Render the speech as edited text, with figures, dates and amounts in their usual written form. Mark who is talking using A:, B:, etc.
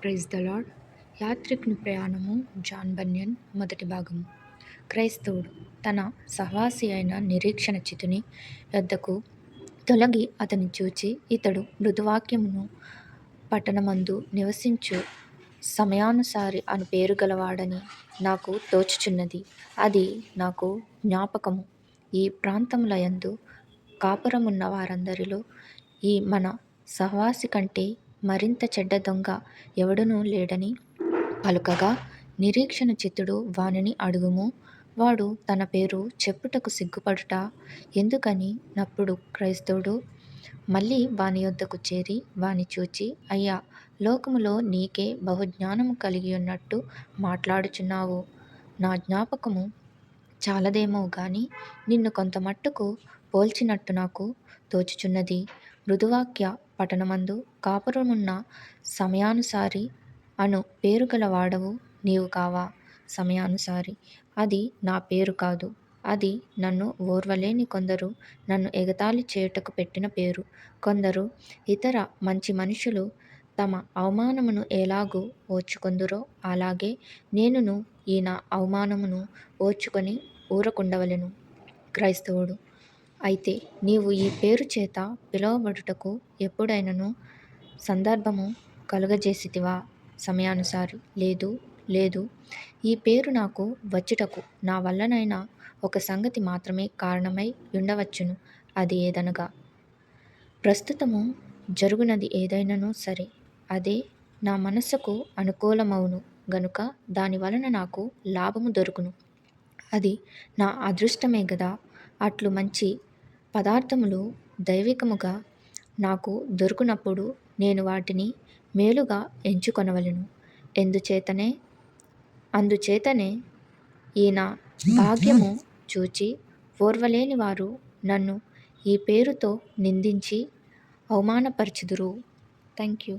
A: Praise the lord. యాత్రికుని ప్రయాణము John Bunyan మొదటి భాగము. క్రైస్తవుడు తన సహవాసి అయిన నిరీక్షణ చితుని యొద్దకు తొలగి అతని చూచి, ఇతడు మృదువాక్యమును పట్టణమందు నివసించు సమయానుసారి అను పేరు గలవాడని నాకు తోచుచున్నది. అది నాకు జ్ఞాపకము. ఈ ప్రాంతములయందు కాపురమున్న వారందరిలో ఈ మన సహవాసి కంటే మరింత చెడ్డ దొంగ ఎవడునూ లేడని పలుకగా, నిరీక్షణ చిత్తుడు వానిని అడుగుము, వాడు తన పేరు చెప్పుటకు సిగ్గుపడుట ఎందుకని నప్పుడు క్రైస్తవుడు మళ్ళీ వాని యొద్దకు చేరి వాని చూచి, అయ్యా, లోకములో నీకే బహుజ్ఞానము కలిగియున్నట్టు మాట్లాడుచున్నావు. నా జ్ఞాపకము చాలదేమో గాని నిన్ను కొంతమట్టుకు పోల్చినట్టు నాకు తోచుచున్నది. మృదువాక్య పట్టణమందు కాపురమున్న సమయానుసారి అను పేరుగల వాడవు నీవు కావా? సమయానుసారి అది నా పేరు కాదు. అది నన్ను ఓర్వలేని కొందరు నన్ను ఎగతాళి చేయుటకు పెట్టిన పేరు. కొందరు ఇతర మంచి మనుషులు తమ అవమానమును ఎలాగూ ఓర్చుకొందురో అలాగే నేనును ఈ నా అవమానమును ఓర్చుకొని ఊరకుండవలెను. క్రైస్తవుడు అయితే నీవు ఈ పేరు చేత పిలువబడుటకు ఎప్పుడైనను సందర్భము కలుగజేసితివా? సమయానుసారి లేదు, లేదు. ఈ పేరు నాకు వచ్చుటకు నా వల్లనైనా ఒక సంగతి మాత్రమే కారణమై ఉండవచ్చును. అది ఏదనగా, ప్రస్తుతము జరుగునది ఏదైనను సరే, అదే నా మనస్సుకు అనుకూలమవును గనుక దాని వలన నాకు లాభము దొరుకును. అది నా అదృష్టమే గదా. అట్లు మంచి పదార్థములు దైవికముగా నాకు దొరుకునప్పుడు నేను వాటిని మేలుగా ఎంచుకొనవలెను. అందుచేతనే ఈ నా భాగ్యము చూచి ఓర్వలేని వారు నన్ను ఈ పేరుతో నిందించి అవమానపరచుదురు. Thank you.